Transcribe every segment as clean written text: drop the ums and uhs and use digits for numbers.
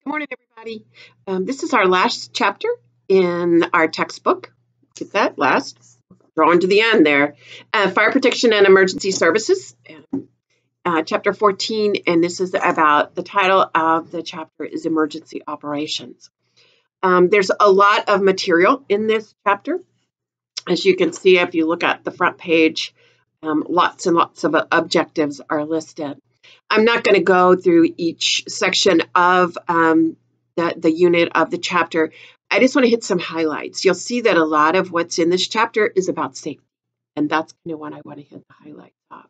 Good morning, everybody. This is our last chapter in our textbook. Get that last. Drawing to the end there. Fire protection and emergency services. Chapter 14, and this is about the title of the chapter is emergency operations. There's a lot of material in this chapter. As you can see, if you look at the front page, lots and lots of objectives are listed. I'm not going to go through each section of the unit of the chapter. I just want to hit some highlights. You'll see that a lot of what's in this chapter is about safety, and that's kind of what I want to hit the highlights of.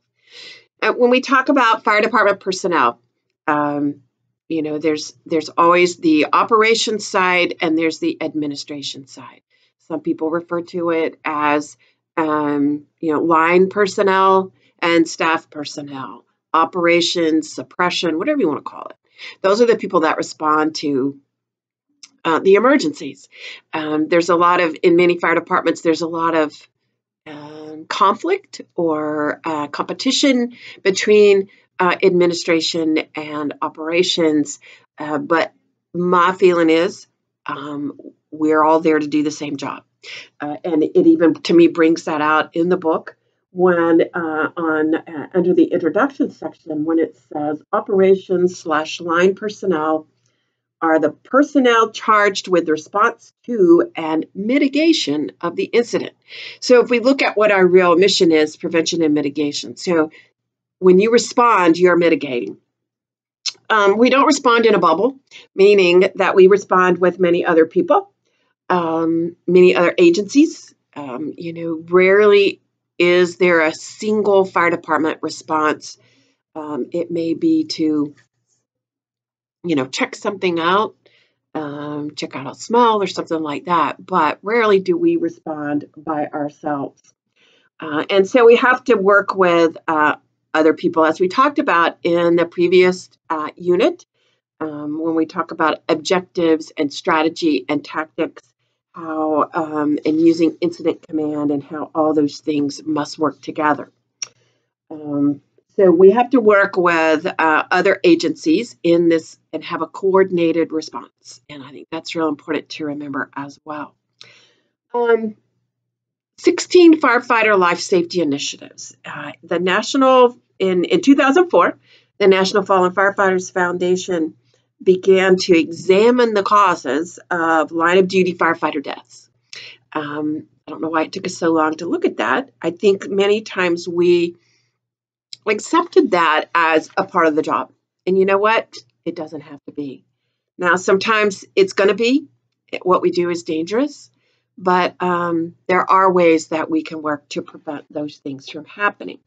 When we talk about fire department personnel, there's always the operations side and there's the administration side. Some people refer to it as line personnel and staff personnel. Operations, suppression, whatever you want to call it. Those are the people that respond to the emergencies. There's a lot of, in many fire departments, there's a lot of conflict or competition between administration and operations. But my feeling is we're all there to do the same job. And it even, to me, brings that out in the book. When under the introduction section, when it says operations/line personnel are the personnel charged with response to and mitigation of the incident. So if we look at what our real mission is, prevention and mitigation. So when you respond, you're mitigating. We don't respond in a bubble, meaning that we respond with many other people, many other agencies. Rarely is there a single fire department response. It may be to, check something out, check out a smell or something like that, but rarely do we respond by ourselves. And so we have to work with other people, as we talked about in the previous unit, when we talk about objectives and strategy and tactics, how and using incident command and how all those things must work together. So we have to work with other agencies in this and have a coordinated response. And I think that's real important to remember as well. 16 firefighter life safety initiatives. In 2004, the National Fallen Firefighters Foundation began to examine the causes of line of duty firefighter deaths. I don't know why it took us so long to look at that. I think many times we accepted that as a part of the job. And you know what? It doesn't have to be. Now, sometimes it's going to be. What we do is dangerous, but there are ways that we can work to prevent those things from happening.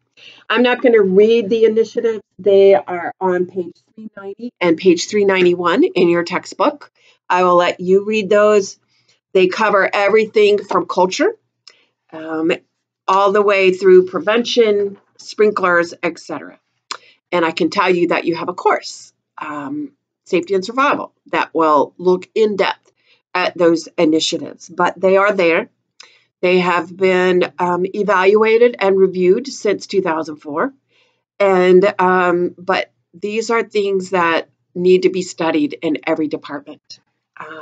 I'm not going to read the initiatives. They are on page 390 and page 391 in your textbook. I will let you read those. They cover everything from culture all the way through prevention, sprinklers, etc. And I can tell you that you have a course, Safety and Survival, that will look in depth at those initiatives. But they are there. They have been evaluated and reviewed since 2004. But these are things that need to be studied in every department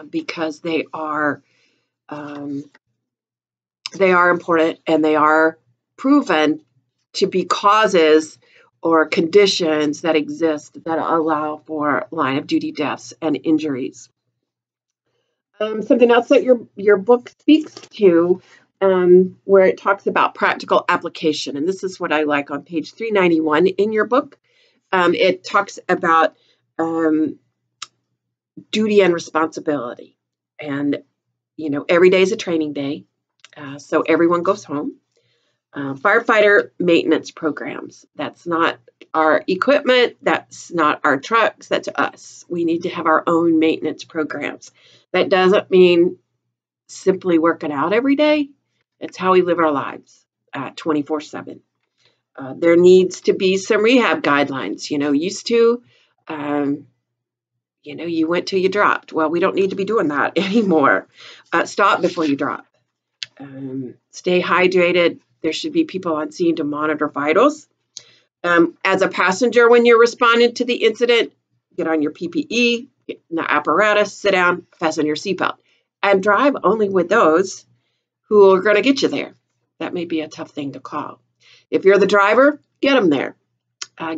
because they are important and they are proven to be causes or conditions that exist that allow for line of duty deaths and injuries. Something else that your book speaks to, where it talks about practical application. And this is what I like on page 391 in your book. It talks about duty and responsibility. And, every day is a training day. So everyone goes home. Firefighter maintenance programs. That's not our equipment. That's not our trucks. That's us. We need to have our own maintenance programs. That doesn't mean simply working out every day. It's how we live our lives 24/7. There needs to be some rehab guidelines. You went till you dropped. Well, we don't need to be doing that anymore. Stop before you drop. Stay hydrated. There should be people on scene to monitor vitals. As a passenger, when you're responding to the incident, get on your PPE, the apparatus, sit down, fasten your seatbelt, and drive only with those who are going to get you there. That may be a tough thing to call. If you're the driver, get them there.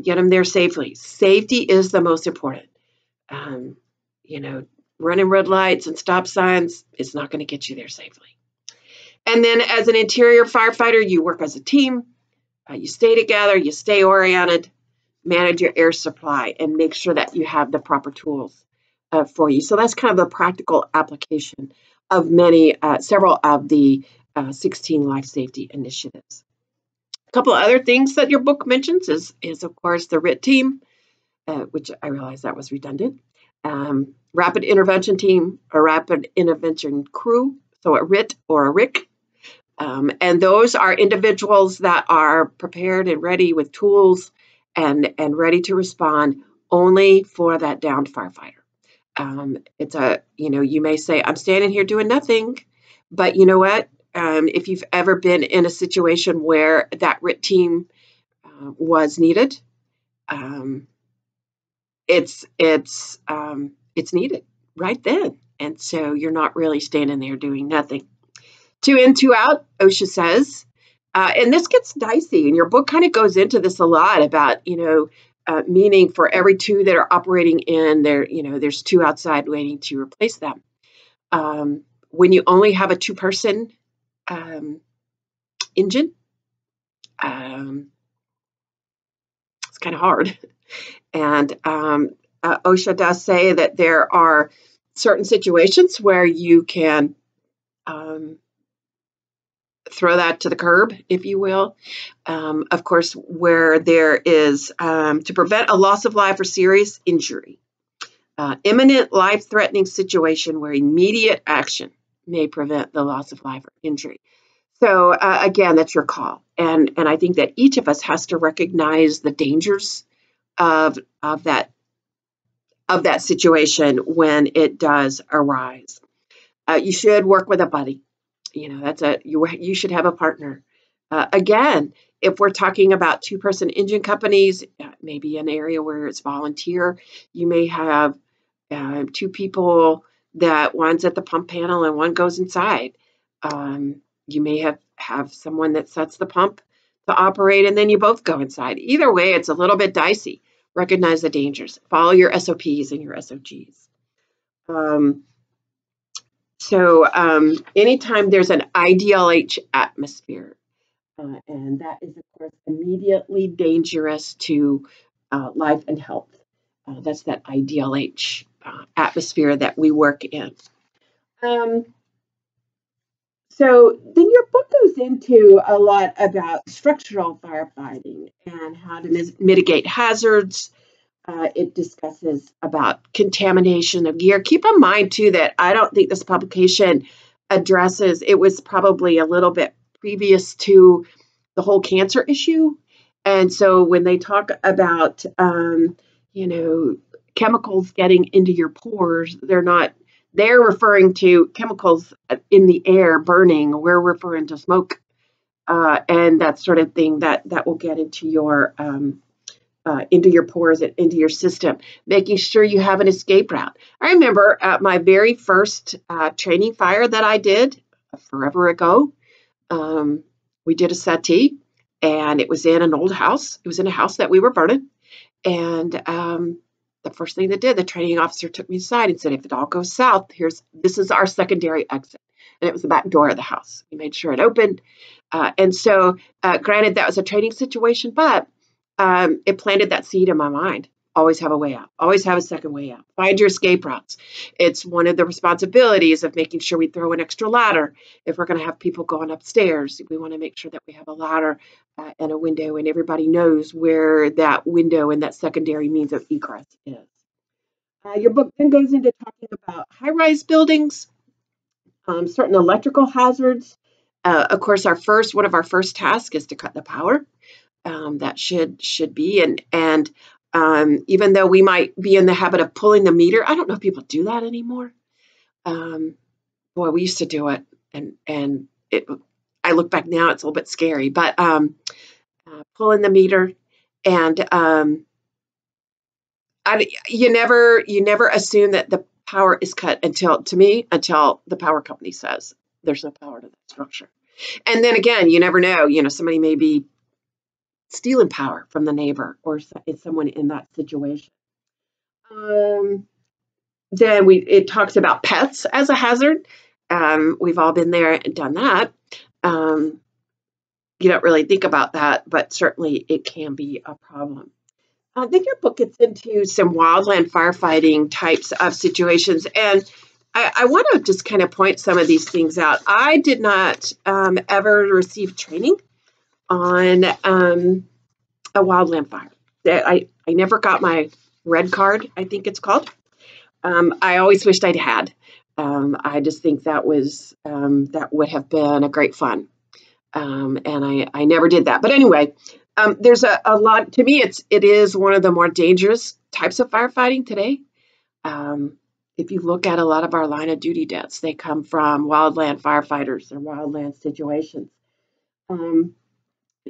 Get them there safely. Safety is the most important. You know, running red lights and stop signs is not going to get you there safely. And then as an interior firefighter, you work as a team. You stay together, you stay oriented, manage your air supply, and make sure that you have the proper tools for you. So that's kind of the practical application of several of the 16 life safety initiatives. A couple of other things that your book mentions is of course, the RIT team, which I realize that was redundant. Rapid intervention team, a rapid intervention crew, so a RIT or a RIC. And those are individuals that are prepared and ready with tools and ready to respond only for that downed firefighter. You may say, I'm standing here doing nothing, but you know what? If you've ever been in a situation where that RIT team was needed, it's needed right then. And so you're not really standing there doing nothing. 2 in, 2 out, OSHA says. And this gets dicey, and your book kind of goes into this a lot about, meaning for every 2 that are operating in there, there's 2 outside waiting to replace them. When you only have a 2-person engine, it's kind of hard. And OSHA does say that there are certain situations where you can throw that to the curb, if you will. Of course, where there is to prevent a loss of life or serious injury, imminent life-threatening situation where immediate action may prevent the loss of life or injury. So again, that's your call, and I think that each of us has to recognize the dangers of that situation when it does arise. You should work with a buddy. You should have a partner. Again, if we're talking about 2-person engine companies, maybe an area where it's volunteer, you may have 2 people that one's at the pump panel and one goes inside. You may have someone that sets the pump to operate and then you both go inside. Either way, it's a little bit dicey. Recognize the dangers. Follow your SOPs and your SOGs. So anytime there's an IDLH atmosphere, and that is, of course, immediately dangerous to life and health. That's that IDLH atmosphere that we work in. So then your book goes into a lot about structural firefighting and how to mitigate hazards. It discusses about contamination of gear. Keep in mind, too, that I don't think this publication addresses, it was probably a little bit previous to the whole cancer issue. And so when they talk about, chemicals getting into your pores, they're referring to chemicals in the air burning. We're referring to smoke and that sort of thing that will get into your pores and into your system, making sure you have an escape route. I remember at my very first training fire that I did forever ago, we did a settee, and it was in an old house. It was in a house that we were burning. And the first thing the training officer took me aside and said, if it all goes south, this is our secondary exit. And it was the back door of the house. We made sure it opened. And so, granted, that was a training situation, but it planted that seed in my mind. Always have a way out. Always have a second way out. Find your escape routes. It's one of the responsibilities of making sure we throw an extra ladder. If we're going to have people going upstairs, we want to make sure that we have a ladder and a window, and everybody knows where that window and that secondary means of egress is. Your book then goes into talking about high-rise buildings, certain electrical hazards. Of course, one of our first tasks is to cut the power. That should be, and even though we might be in the habit of pulling the meter, I don't know if people do that anymore. Boy, we used to do it, and I look back now, it's a little bit scary, but pulling the meter and you never assume that the power is cut until the power company says there's no power to the structure. And then again, you never know. Somebody may be stealing power from the neighbor or someone in that situation. Then it talks about pets as a hazard. We've all been there and done that. You don't really think about that, but certainly it can be a problem. Then your book gets into some wildland firefighting types of situations, and I want to just kind of point some of these things out. I did not ever receive training on a wildland fire. I never got my red card, I think it's called. I always wished I'd had. I just think that would have been a great fun. And I never did that. But anyway, there's a lot. To me, it is one of the more dangerous types of firefighting today. If you look at a lot of our line of duty deaths, they come from wildland firefighters or wildland situations. In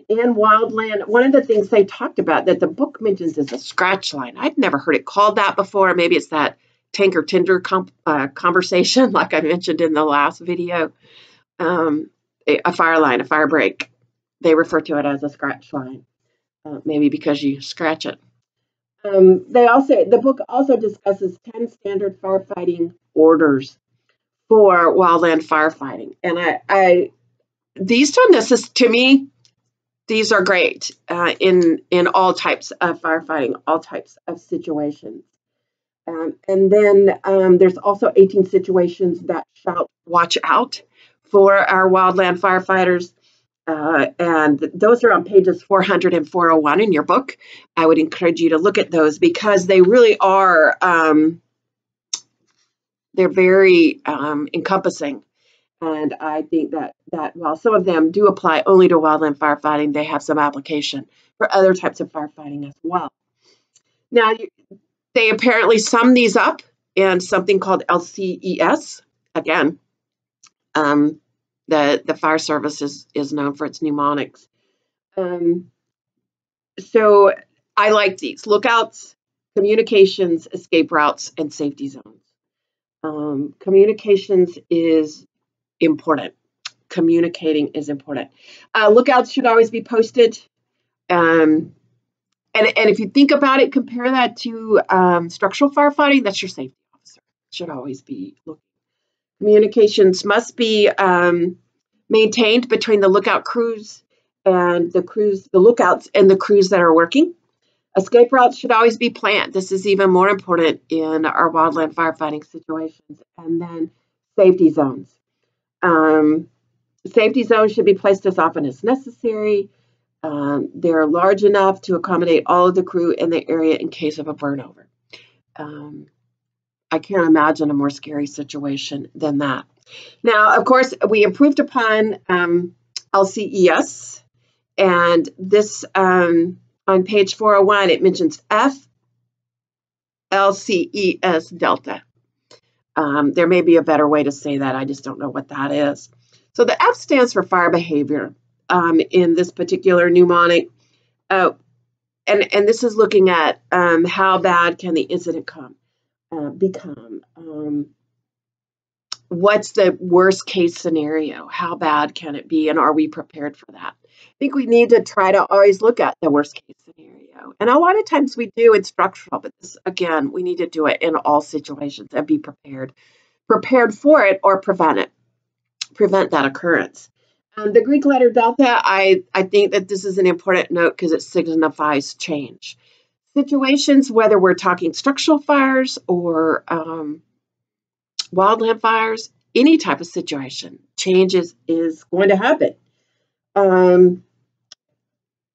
wildland, one of the things they talked about that the book mentions is a scratch line. I'd never heard it called that before. Maybe it's that tanker tinder conversation, like I mentioned in the last video. A fire line, a fire break. They refer to it as a scratch line, maybe because you scratch it. The book also discusses 10 standard firefighting orders for wildland firefighting, and these don't necessarily, to me, these are great in all types of firefighting, all types of situations. And then there's also 18 situations that shall watch out for our wildland firefighters. And those are on pages 400 and 401 in your book. I would encourage you to look at those because they really are, they're very encompassing. And I think that while some of them do apply only to wildland firefighting, they have some application for other types of firefighting as well. Now, they apparently sum these up in something called LCES. Again, the fire service is known for its mnemonics. So I like these: lookouts, communications, escape routes, and safety zones. Communications is important. Communicating is important. Lookouts should always be posted. And if you think about it, compare that to structural firefighting, that's your safety officer. Should always be looking. Communications must be maintained between the lookout crews and the lookouts and the crews that are working. Escape routes should always be planned. This is even more important in our wildland firefighting situations. And then safety zones. Safety zones should be placed as often as necessary. They're large enough to accommodate all of the crew in the area in case of a burnover. I can't imagine a more scary situation than that. Now, of course, we improved upon LCES, and this on page 401, it mentions FLCES Delta. There may be a better way to say that. I just don't know what that is. So the F stands for fire behavior in this particular mnemonic. And this is looking at how bad can the incident become. What's the worst case scenario? How bad can it be? And are we prepared for that? I think we need to try to always look at the worst case scenario. And a lot of times we do in structural, but this, again, we need to do it in all situations and be prepared for it or prevent that occurrence. The Greek letter delta, I think that this is an important note because it signifies change. Situations, whether we're talking structural fires or wildland fires, any type of situation, change is going to happen.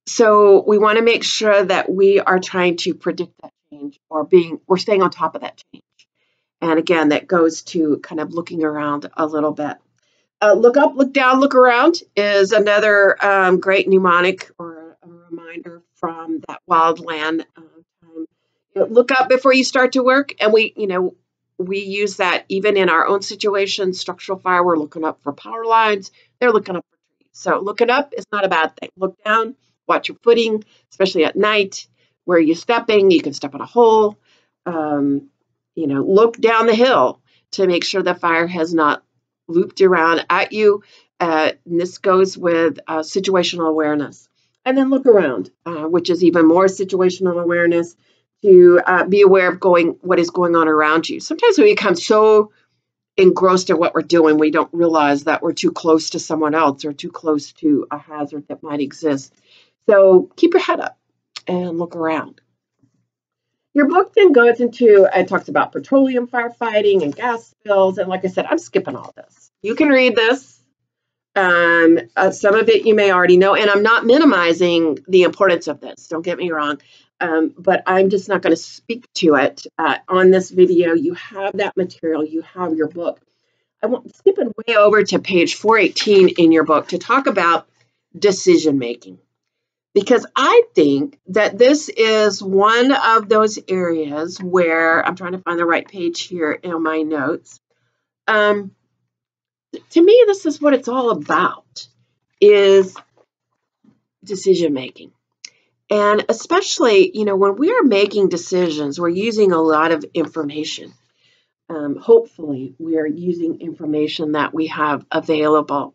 So we want to make sure that we are trying to predict that change or we're staying on top of that change. And again, that goes to kind of looking around a little bit. Look up, look down, look around is another great mnemonic or a reminder from that wildland time. Look up before you start to work, and we use that even in our own situation. Structural fire, we're looking up for power lines. They're looking up for trees. So looking up is not a bad thing. Look down, watch your footing, especially at night. Where you're stepping, you can step on a hole. look down the hill to make sure the fire has not looped around at you. And this goes with situational awareness. And then look around, which is even more situational awareness, to be aware of what is going on around you. Sometimes we become so engrossed in what we're doing, we don't realize that we're too close to someone else or too close to a hazard that might exist. So keep your head up and look around. Your book then goes into and talks about petroleum firefighting and gas spills. And like I said, I'm skipping all this. You can read this. Some of it you may already know, and I'm not minimizing the importance of this. Don't get me wrong. But I'm just not going to speak to it on this video. You have that material. You have your book. I want skipping way over to page 418 in your book to talk about decision making, because I think that this is one of those areas where I'm trying to find the right page here in my notes. To me, this is what it's all about, is decision making. And especially, when we are making decisions, we're using a lot of information. Hopefully, we are using information that we have available.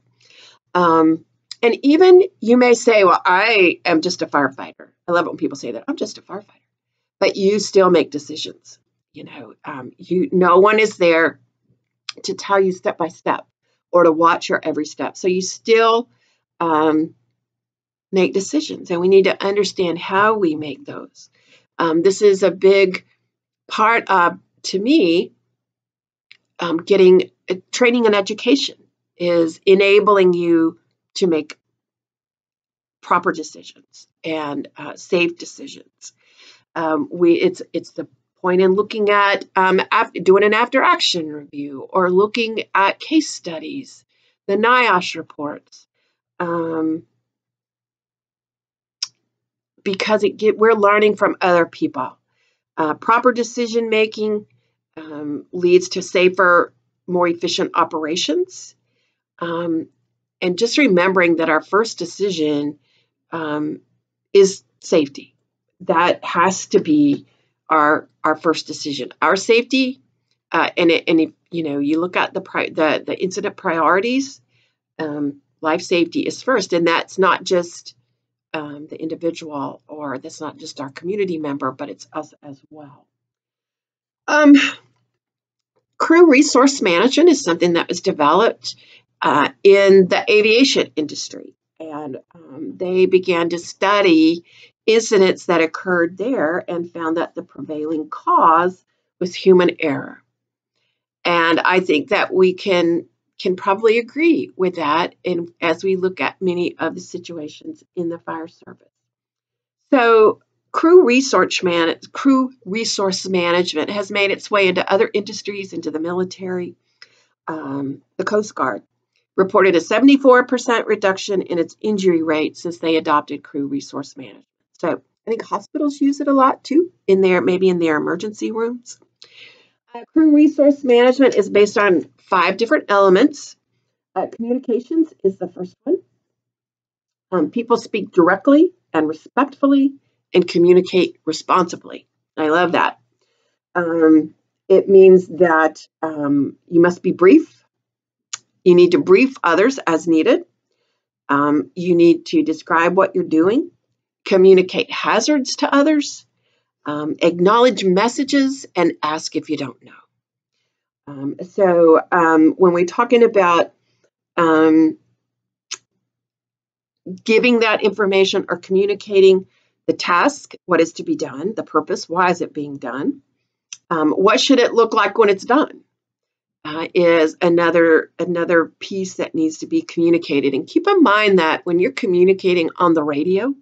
And even you may say, well, I am just a firefighter. I love it when people say that. I'm just a firefighter. But you still make decisions. No one is there to tell you step by step or to watch your every step. So you still make decisions, and we need to understand how we make those. This is a big part of, to me, getting training and education is enabling you to make proper decisions and safe decisions. It's the point in looking at doing an after action review or looking at case studies, the NIOSH reports, because we're learning from other people. Proper decision making leads to safer, more efficient operations. And just remembering that our first decision is safety. That has to be our first decision. Our safety, and if you look at the incident priorities, life safety is first, and that's not just the individual, or that's not just our community member, but it's us as well. Crew resource management is something that was developed in the aviation industry, and they began to study incidents that occurred there and found that the prevailing cause was human error. And I think that we can probably agree with that as we look at many of the situations in the fire service. So crew resource management has made its way into other industries, into the military. The Coast Guard reported a 74% reduction in its injury rate since they adopted crew resource management. So I think hospitals use it a lot too, maybe in their emergency rooms. Crew resource management is based on 5 different elements. Communications is the first one. People speak directly and respectfully and communicate responsibly. I love that. It means that you must be brief. You need to brief others as needed. You need to describe what you're doing, communicate hazards to others, acknowledge messages, and ask if you don't know. So when we're talking about giving that information or communicating the task, what is to be done, the purpose, why is it being done, what should it look like when it's done, is another piece that needs to be communicated. And keep in mind that when you're communicating on the radio,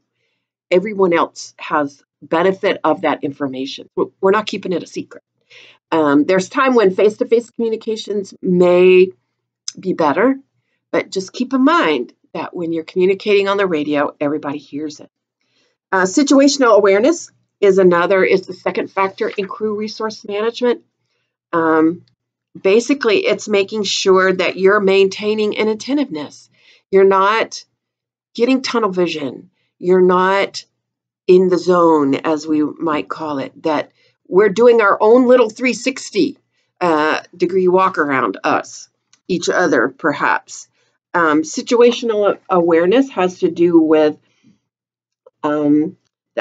everyone else has benefit of that information. We're not keeping it a secret. There's time when face-to-face communications may be better, but just keep in mind that when you're communicating on the radio, everybody hears it. Situational awareness is the second factor in crew resource management. Basically, it's making sure that you're maintaining an attentiveness. You're not getting tunnel vision. You're not in the zone, as we might call it, that we're doing our own little 360 degree walk around us, each other, perhaps. Situational awareness has to do with the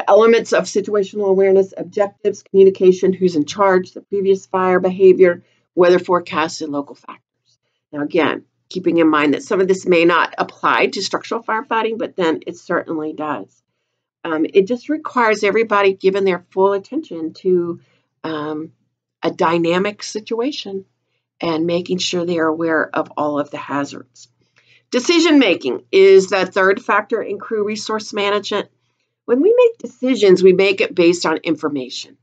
elements of situational awareness: objectives, communication, who's in charge, the previous fire behavior, weather forecasts, and local factors. Now, again, keeping in mind that some of this may not apply to structural firefighting, but then it certainly does. It just requires everybody giving their full attention to a dynamic situation and making sure they are aware of all of the hazards. Decision making is the third factor in crew resource management. When we make decisions, we make it based on information.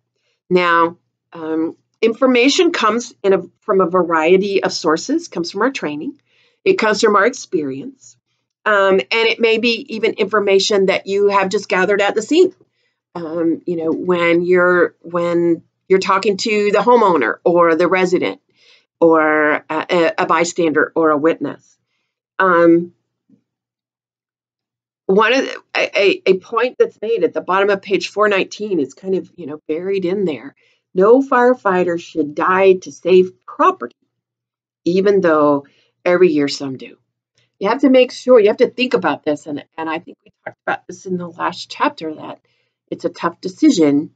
Now, information comes from a variety of sources. It comes from our training. It comes from our experience. And it may be even information that you have just gathered at the scene. When you're talking to the homeowner or the resident or a bystander or a witness. A point that's made at the bottom of page 419 is kind of buried in there. No firefighter should die to save property, even though every year some do. You have to make sure, you have to think about this, and I think we talked about this in the last chapter, that it's a tough decision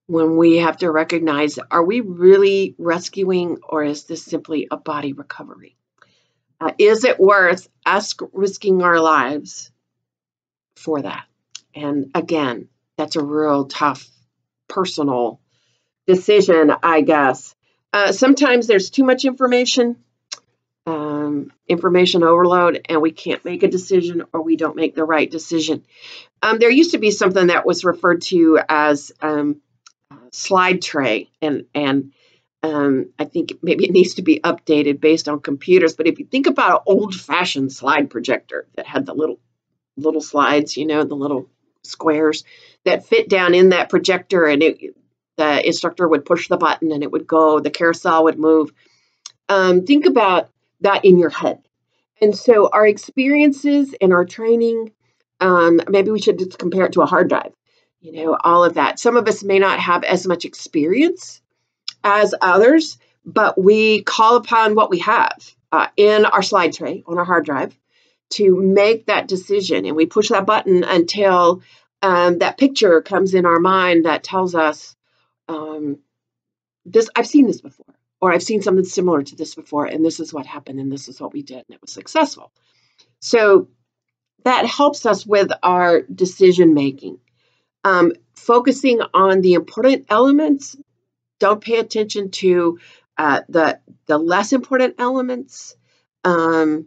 when we have to recognize, are we really rescuing, or is this simply a body recovery? Is it worth us risking our lives for that? And again, that's a real tough personal decision, I guess. Sometimes there's too much information overload, and we can't make a decision, or we don't make the right decision. There used to be something that was referred to as slide tray, and I think maybe it needs to be updated based on computers. But if you think about an old-fashioned slide projector that had the little slides, the little squares that fit down in that projector, and the instructor would push the button and it would go, the carousel would move. Think about that in your head. And so our experiences and our training, maybe we should just compare it to a hard drive, all of that. Some of us may not have as much experience as others, but we call upon what we have in our slide tray on our hard drive to make that decision. And we push that button until that picture comes in our mind that tells us, I've seen this before, or I've seen something similar to this before, and this is what happened, and this is what we did, and it was successful. So that helps us with our decision making. Focusing on the important elements, don't pay attention to the less important elements, and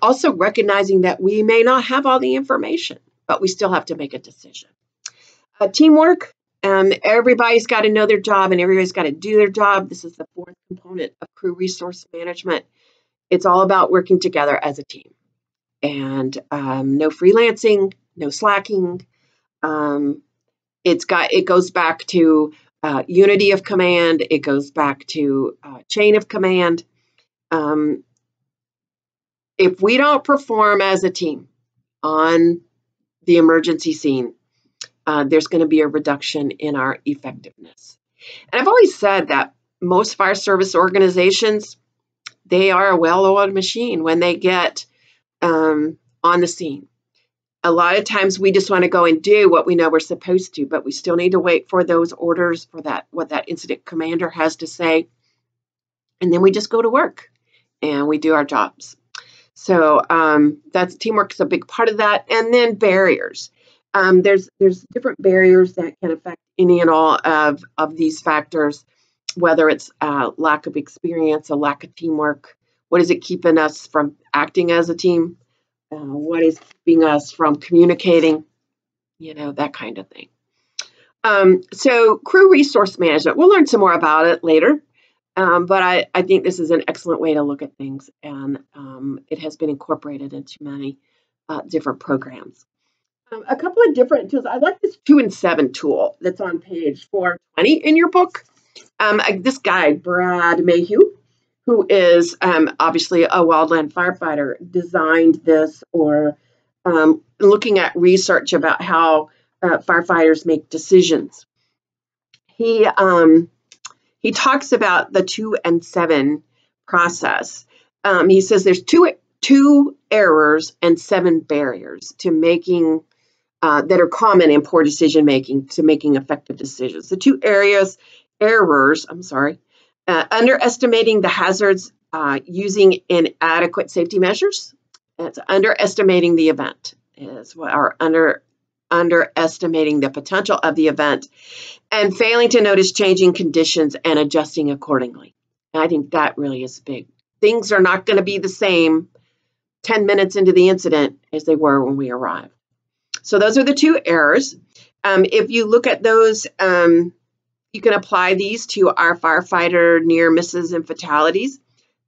also recognizing that we may not have all the information, but we still have to make a decision. Teamwork. Everybody's got to know their job, and everybody's got to do their job. This is the fourth component of crew resource management. It's all about working together as a team, and no freelancing, no slacking. It goes back to unity of command. It goes back to chain of command. If we don't perform as a team on the emergency scene, there's going to be a reduction in our effectiveness. And I've always said that most fire service organizations, they are a well-oiled machine when they get on the scene. A lot of times we just want to go and do what we know we're supposed to, but we still need to wait for those orders, for what that incident commander has to say. And then we just go to work and we do our jobs. So that's teamwork is a big part of that. And then barriers. There's different barriers that can affect any and all of these factors, whether it's lack of experience, a lack of teamwork. What is it keeping us from acting as a team? What is keeping us from communicating? That kind of thing. So crew resource management, we'll learn some more about it later. But I think this is an excellent way to look at things, and it has been incorporated into many different programs. A couple of different tools. I like this 2 and 7 tool that's on page 420 in your book. This guy, Brad Mayhew, who is obviously a wildland firefighter, designed this, or looking at research about how firefighters make decisions. he talks about the 2 and 7 process. He says there's two errors and 7 barriers to making that are common in poor decision making to making effective decisions. The 2 errors, underestimating the hazards using inadequate safety measures. That's underestimating the event is what our underestimating the potential of the event and failing to notice changing conditions and adjusting accordingly. And I think that really is big. Things are not going to be the same 10 minutes into the incident as they were when we arrived. So those are the 2 errors. If you look at those, you can apply these to our firefighter near misses and fatalities.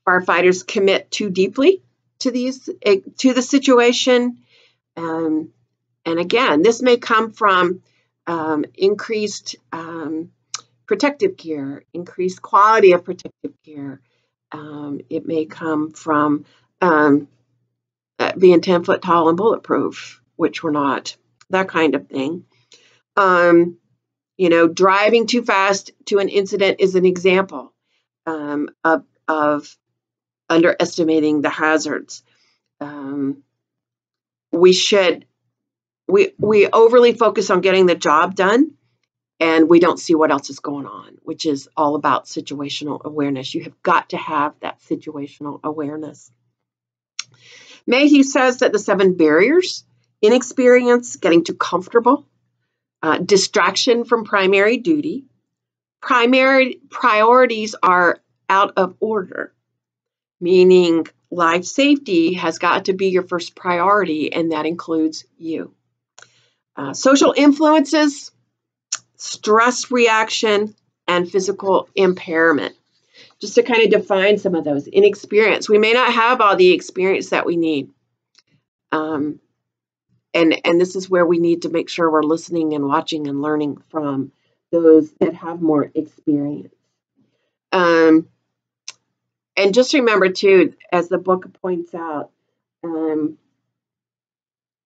Firefighters commit too deeply to the situation. And again, this may come from increased protective gear, increased quality of protective gear. It may come from being 10 foot tall and bulletproof, which we're not, that kind of thing. Driving too fast to an incident is an example of underestimating the hazards. We overly focus on getting the job done, and we don't see what else is going on, which is all about situational awareness. You have got to have that situational awareness. Mayhew says that the 7 barriers: inexperience, getting too comfortable, distraction from primary duty, priorities are out of order, meaning life safety has got to be your first priority, and that includes you. Social influences, stress reaction, and physical impairment. Just to kind of define some of those. Inexperience. We may not have all the experience that we need. And this is where we need to make sure we're listening and watching and learning from those that have more experience. And just remember, too, as the book points out,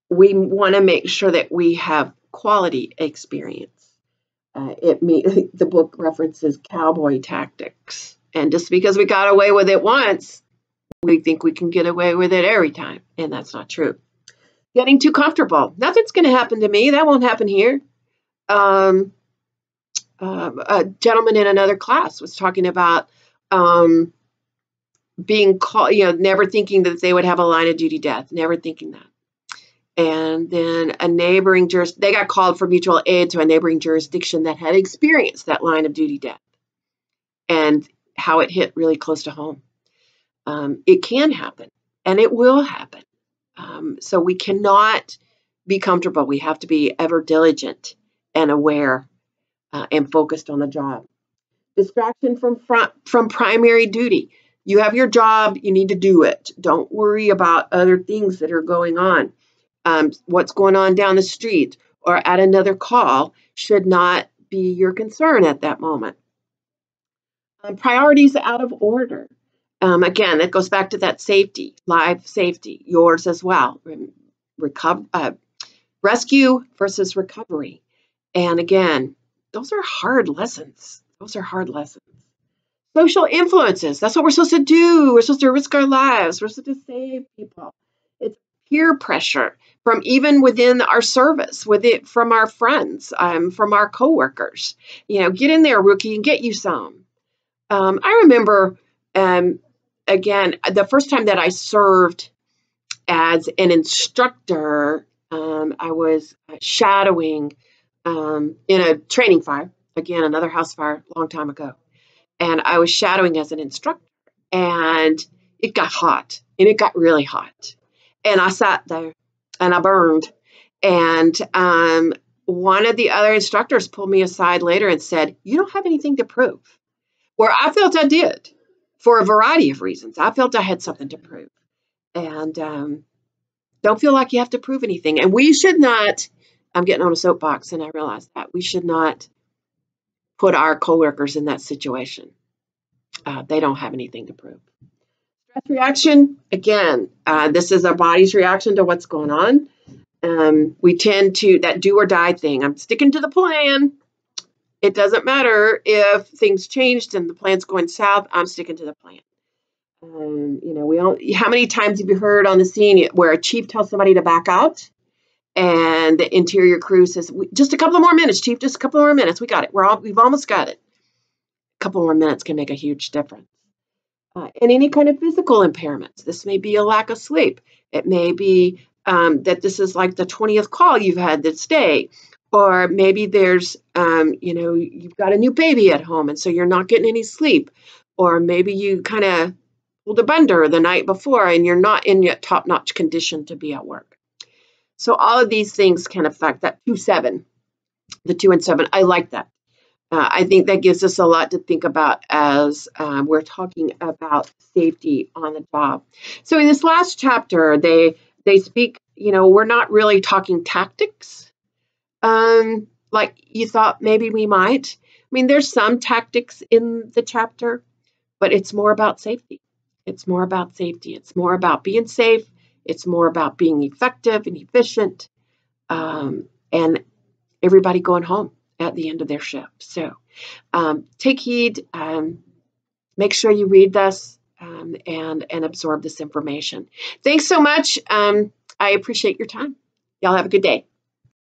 we want to make sure that we have quality experience. The book references cowboy tactics. And just because we got away with it once, we think we can get away with it every time. And that's not true. Getting too comfortable. Nothing's going to happen to me. That won't happen here. A gentleman in another class was talking about being called, never thinking that they would have a line of duty death, never thinking that. And then a neighboring they got called for mutual aid to a neighboring jurisdiction that had experienced that line of duty death and how it hit really close to home. It can happen, and it will happen. So we cannot be comfortable. We have to be ever diligent and aware and focused on the job. Distraction from primary duty. You have your job, you need to do it. Don't worry about other things that are going on. What's going on down the street or at another call should not be your concern at that moment. Priorities out of order. Again, it goes back to that safety, life safety, yours as well. Rescue versus recovery. And again, those are hard lessons. Social influences. That's what we're supposed to do. We're supposed to risk our lives. We're supposed to save people. It's peer pressure from even within our service, from our friends, from our coworkers. Get in there, rookie, and get you some. I remember, again, the first time that I served as an instructor, I was shadowing in a training fire, again, another house fire, a long time ago. And I was shadowing as an instructor, and it got hot, and it got really hot. And I sat there, and I burned. And one of the other instructors pulled me aside later and said, "You don't have anything to prove." Where I felt I did, for a variety of reasons. I felt I had something to prove. And don't feel like you have to prove anything. And we should not, I'm getting on a soapbox, and I realize that, we should not put our coworkers in that situation. They don't have anything to prove. Stress reaction, again, this is our body's reaction to what's going on. We tend to, that do or die thing, I'm sticking to the plan. It doesn't matter if things changed and the plan's going south, I'm sticking to the plan. How many times have you heard on the scene where a chief tells somebody to back out and the interior crew says, just a couple of more minutes, chief, just a couple more minutes. We got it. We've almost got it. A couple more minutes can make a huge difference. And any kind of physical impairments. This may be a lack of sleep. It may be that this is like the 20th call you've had this day. Or maybe there's, you've got a new baby at home and so you're not getting any sleep. Or maybe you kind of pulled a bender the night before and you're not in yet top-notch condition to be at work. So all of these things can affect that 2-7, the 2 and 7. I like that. I think that gives us a lot to think about as we're talking about safety on the job. So in this last chapter, they speak, we're not really talking tactics like you thought maybe we might. I mean, there's some tactics in the chapter, but it's more about safety. It's more about safety. It's more about being safe. It's more about being effective and efficient, and everybody going home at the end of their shift. So take heed, make sure you read this and absorb this information. Thanks so much. I appreciate your time. Y'all have a good day.